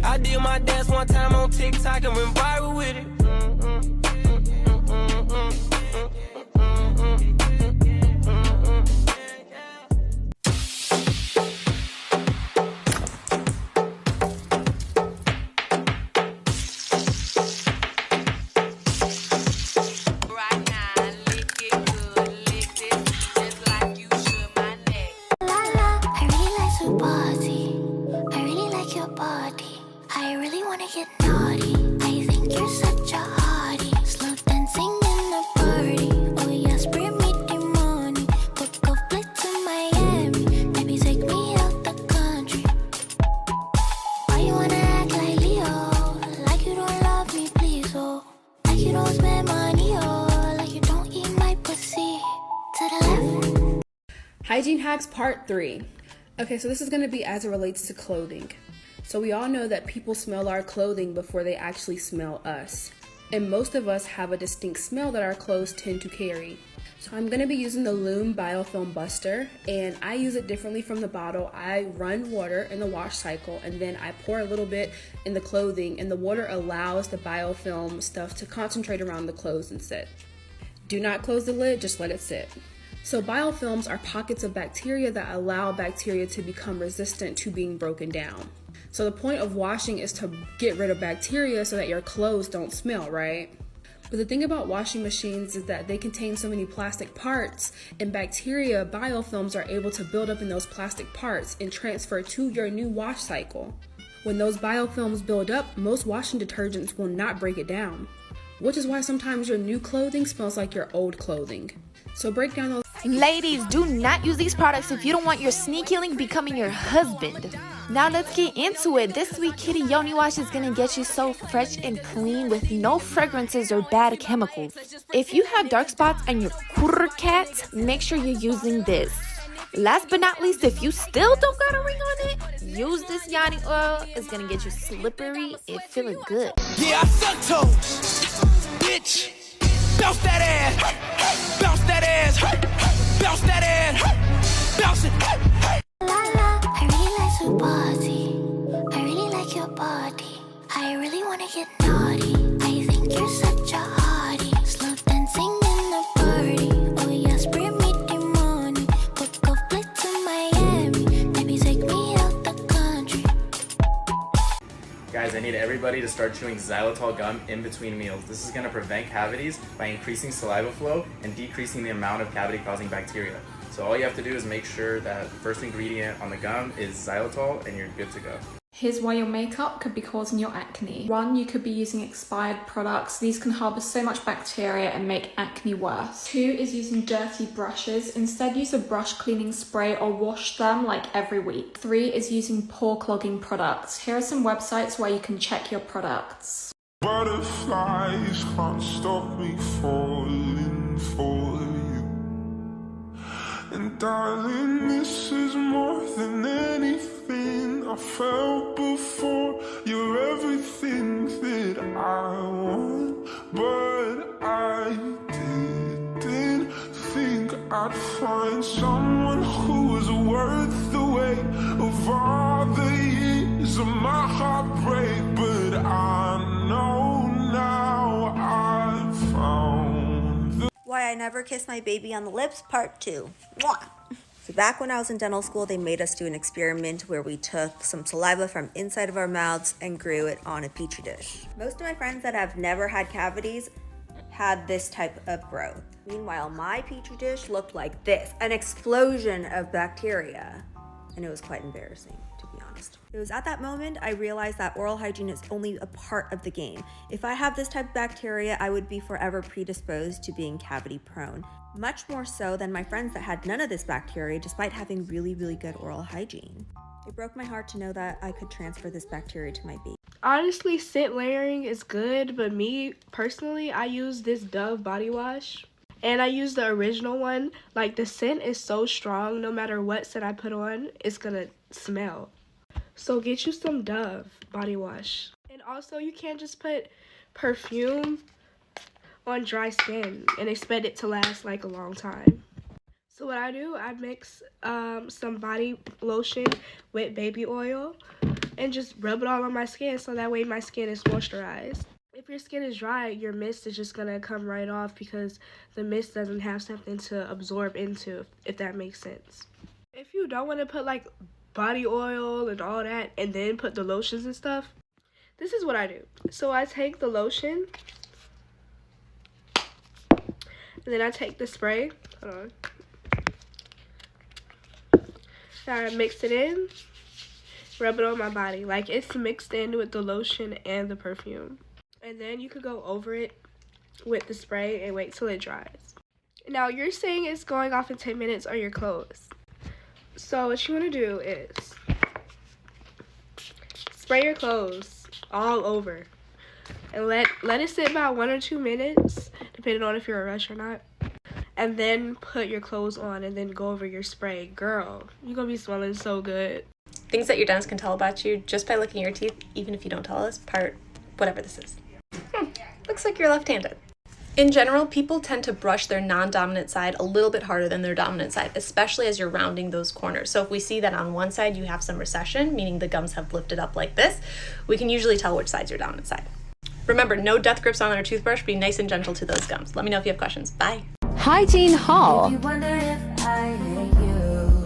I did my dance one time on TikTok and went viral with it. Hygiene hacks part 3. Okay, so this is going to be as it relates to clothing. So we all know that people smell our clothing before they actually smell us. And most of us have a distinct smell that our clothes tend to carry. So I'm going to be using the Loom Biofilm Buster, and I use it differently from the bottle. I run water in the wash cycle, and then I pour a little bit in the clothing, and the water allows the biofilm stuff to concentrate around the clothes and sit. Do not close the lid, just let it sit. So biofilms are pockets of bacteria that allow bacteria to become resistant to being broken down. So the point of washing is to get rid of bacteria so that your clothes don't smell, right? But the thing about washing machines is that they contain so many plastic parts, and bacteria biofilms are able to build up in those plastic parts and transfer to your new wash cycle. When those biofilms build up, most washing detergents will not break it down, which is why sometimes your new clothing smells like your old clothing. So break down those. Ladies, do not use these products if you don't want your sneaky link becoming your husband. Now let's get into it. This week, Kitty Yoni Wash is going to get you so fresh and clean with no fragrances or bad chemicals. If you have dark spots on your quarter cat, make sure you're using this. Last but not least, if you still don't got a ring on it, use this Yoni oil. It's going to get you slippery and feeling good. Yeah, I suck toes, bitch. Bounce that ass, bounce that ass, bounce that ass, bounce it. I really like to party. I really like your body. I really wanna get naughty. I think you're such a hottie. Slow dancing in the party. Oh yes, bring me the money. Book a flight to Miami. Maybe take me out the country. Guys, I need everybody to start chewing xylitol gum in between meals. This is going to prevent cavities by increasing saliva flow and decreasing the amount of cavity-causing bacteria. So all you have to do is make sure that the first ingredient on the gum is xylitol and you're good to go. Here's why your makeup could be causing your acne. 1, you could be using expired products. These can harbour so much bacteria and make acne worse. 2 is using dirty brushes. Instead, use a brush cleaning spray or wash them like every week. 3 is using pore clogging products. Here are some websites where you can check your products. Butterflies can't stop me falling for you. And darling, this is more than anything I felt before. You're everything that I want, but I didn't think I'd find someone who was worth the weight of all the years of my heartbreak. But I know now I've found Why I Never Kissed My Baby on the Lips, Part 2. Mwah! So back when I was in dental school, they made us do an experiment where we took some saliva from inside of our mouths and grew it on a petri dish. Most of my friends that have never had cavities had this type of growth. Meanwhile, my petri dish looked like this, an explosion of bacteria. And it was quite embarrassing, to be honest. It was at that moment I realized that oral hygiene is only a part of the game. If I have this type of bacteria, I would be forever predisposed to being cavity prone. Much more so than my friends that had none of this bacteria despite having really, really good oral hygiene. It broke my heart to know that I could transfer this bacteria to my baby. Honestly, scent layering is good, but me personally, I use this Dove body wash. And I use the original one. Like, the scent is so strong, no matter what scent I put on, it's gonna smell. So get you some Dove body wash. And also, you can't just put perfume on dry skin and expect it to last like a long time. So what I do, I mix some body lotion with baby oil, and just rub it all on my skin so that way my skin is moisturized. If your skin is dry, your mist is just going to come right off because the mist doesn't have something to absorb into, if that makes sense. If you don't want to put like body oil and all that and then put the lotions and stuff, this is what I do. So I take the lotion and then I take the spray. Hold on. I mix it in, rub it on my body. Like it's mixed in with the lotion and the perfume. And then you could go over it with the spray and wait till it dries. Now you're saying it's going off in 10 minutes on your clothes. So what you want to do is spray your clothes all over and let it sit about 1 or 2 minutes, depending on if you're in a rush or not. And then put your clothes on and then go over your spray. Girl, you're gonna be smelling so good. Things that your dentist can tell about you just by looking at your teeth, even if you don't tell us, part whatever this is. Looks like you're left-handed. In general, people tend to brush their non-dominant side a little bit harder than their dominant side, especially as you're rounding those corners. So if we see that on one side you have some recession, meaning the gums have lifted up like this, we can usually tell which side's your dominant side. Remember, no death grips on our toothbrush. Be nice and gentle to those gums. Let me know if you have questions. Bye. Hygiene Haul. If you wonder if I hate you,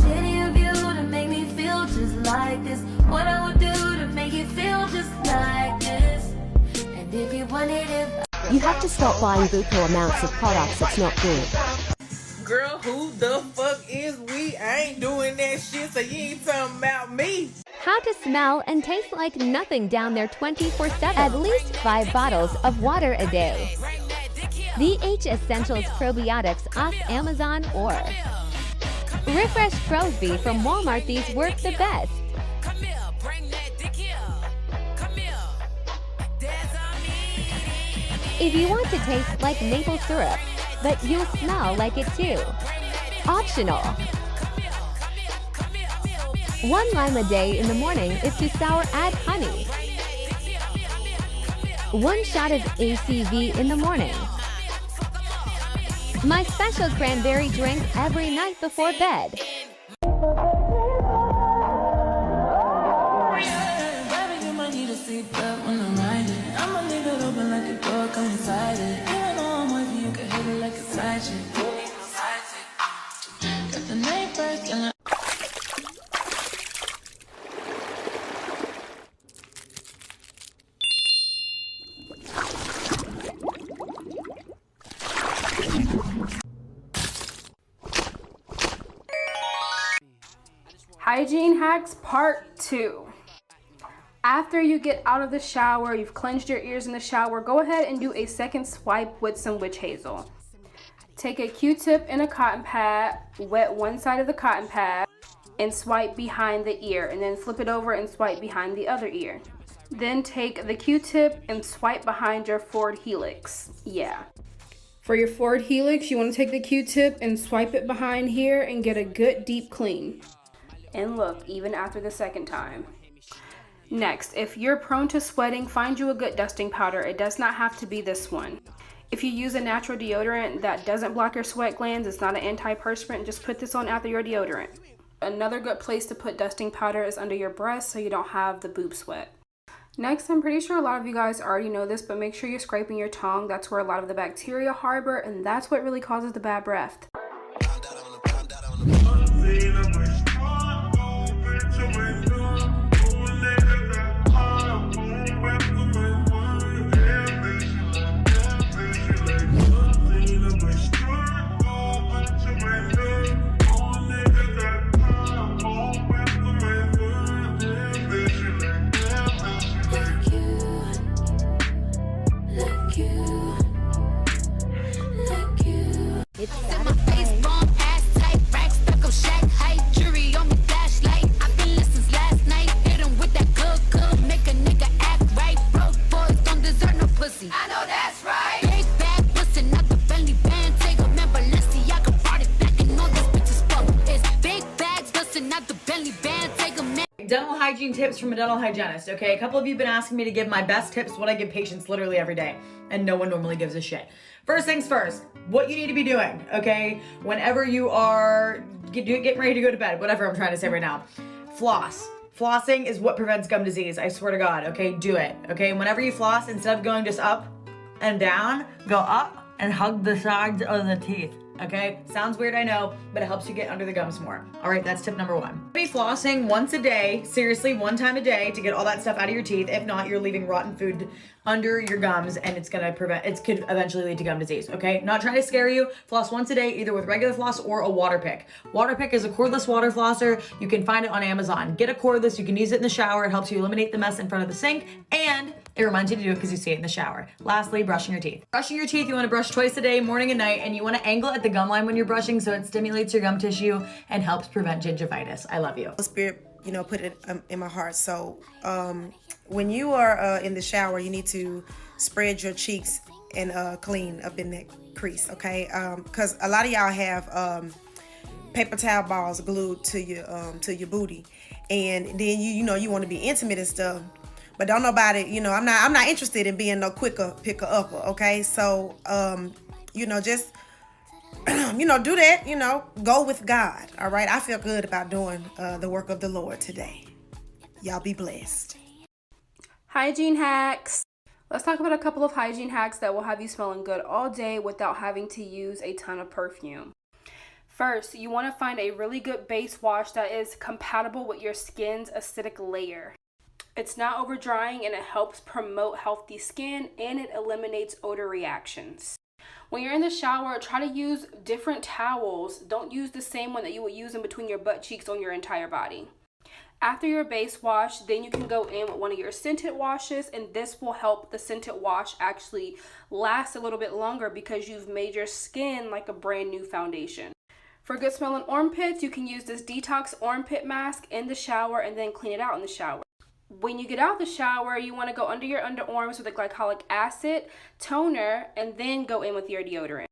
shitty of you to make me feel just like this. What I would do to make you feel just like this. And if you wanted if You have to stop buying buku amounts of products. It's not good. Girl, who the fuck is we? I ain't doing that shit, so you ain't talking about me. How to smell and taste like nothing down there 24/7. At least 5 bottles of water a day. The H Essentials Probiotics off Amazon or Refresh Crosby from Walmart. These work the best. If you want to taste like maple syrup, but you'll smell like it too. Optional. 1 lime a day in the morning. If too sour, add honey. 1 shot of ACV in the morning. My special cranberry drink every night before bed. Hygiene hacks part 2. After you get out of the shower, you've cleansed your ears in the shower, go ahead and do a second swipe with some witch hazel. Take a Q-tip and a cotton pad, wet one side of the cotton pad, and swipe behind the ear, and then flip it over and swipe behind the other ear. Then take the Q-tip and swipe behind your forward helix. Yeah. For your forward helix, you want to take the Q-tip and swipe it behind here and get a good deep clean. And look, even after the second time. Next, if you're prone to sweating, find you a good dusting powder. It does not have to be this one. If you use a natural deodorant that doesn't block your sweat glands, it's not an antiperspirant, just put this on after your deodorant. Another good place to put dusting powder is under your breast so you don't have the boob sweat. Next, I'm pretty sure a lot of you guys already know this, but make sure you're scraping your tongue. That's where a lot of the bacteria harbor, and that's what really causes the bad breath. Dental hygiene tips from a dental hygienist, okay? A couple of you have been asking me to give my best tips, what I give patients literally every day, and no one normally gives a shit. First things first, what you need to be doing, okay? Whenever you are getting ready to go to bed, whatever I'm trying to say right now. floss. Flossing is what prevents gum disease. I swear to God. Okay, do it. Okay, whenever you floss, instead of going just up and down, go up and hug the sides of the teeth. Okay, sounds weird, I know, but it helps you get under the gums more. All right, that's tip number 1. Be flossing once a day, seriously, 1 time a day to get all that stuff out of your teeth. If not, you're leaving rotten food under your gums and it could eventually lead to gum disease, okay? Not trying to scare you. Floss once a day, either with regular floss or a water pick. Water pick is a cordless water flosser. You can find it on Amazon. Get a cordless, you can use it in the shower. It helps you eliminate the mess in front of the sink, and it reminds you to do it because you see it in the shower. Lastly, brushing your teeth. Brushing your teeth, you want to brush twice a day, morning and night, and you want to angle at the gum line when you're brushing so it stimulates your gum tissue and helps prevent gingivitis. I love you. Spirit, put it in my heart. So when you are in the shower, you need to spread your cheeks and clean up in that crease, okay? Because a lot of y'all have paper towel balls glued to your booty, and then you want to be intimate and stuff. But don't nobody, I'm not interested in being no quicker picker upper, okay? So, just, do that, go with God, all right? I feel good about doing the work of the Lord today. Y'all be blessed. Hygiene hacks. Let's talk about a couple of hygiene hacks that will have you smelling good all day without having to use a ton of perfume. First, you want to find a really good base wash that is compatible with your skin's acidic layer. It's not over drying and it helps promote healthy skin and it eliminates odor reactions. When you're in the shower, try to use different towels. Don't use the same one that you would use in between your butt cheeks on your entire body. After your base wash, then you can go in with one of your scented washes, and this will help the scented wash actually last a little bit longer because you've made your skin like a brand new foundation. For good smelling armpits, you can use this detox armpit mask in the shower and then clean it out in the shower. When you get out the shower, you want to go under your underarms with a glycolic acid toner and then go in with your deodorant.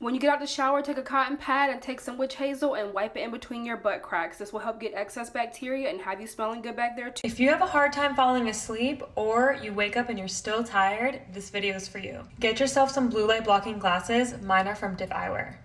When you get out the shower, take a cotton pad and take some witch hazel and wipe it in between your butt cracks. This will help get excess bacteria and have you smelling good back there too. If you have a hard time falling asleep or you wake up and you're still tired, this video is for you. Get yourself some blue light blocking glasses. Mine are from Div Eyewear.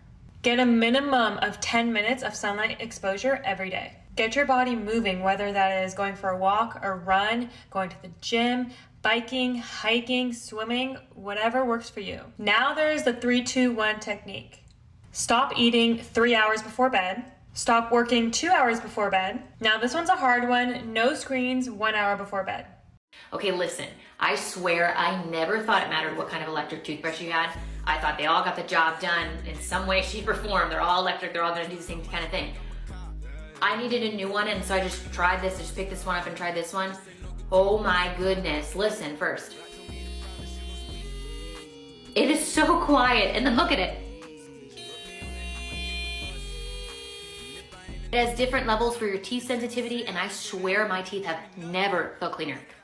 Get a minimum of 10 minutes of sunlight exposure every day. Get your body moving, whether that is going for a walk, a run, going to the gym, biking, hiking, swimming, whatever works for you. Now there's the 3-2-1 technique. Stop eating 3 hours before bed. Stop working 2 hours before bed. Now this one's a hard one. No screens 1 hour before bed. Okay, listen, I swear I never thought it mattered what kind of electric toothbrush you had. I thought they all got the job done in some way, shape, or form. They're all electric, they're all gonna do the same kind of thing. I needed a new one, and so I just tried this. I just picked this one up and tried this one. Oh my goodness. Listen first. It is so quiet, and then look at it. It has different levels for your teeth sensitivity, and I swear my teeth have never felt cleaner.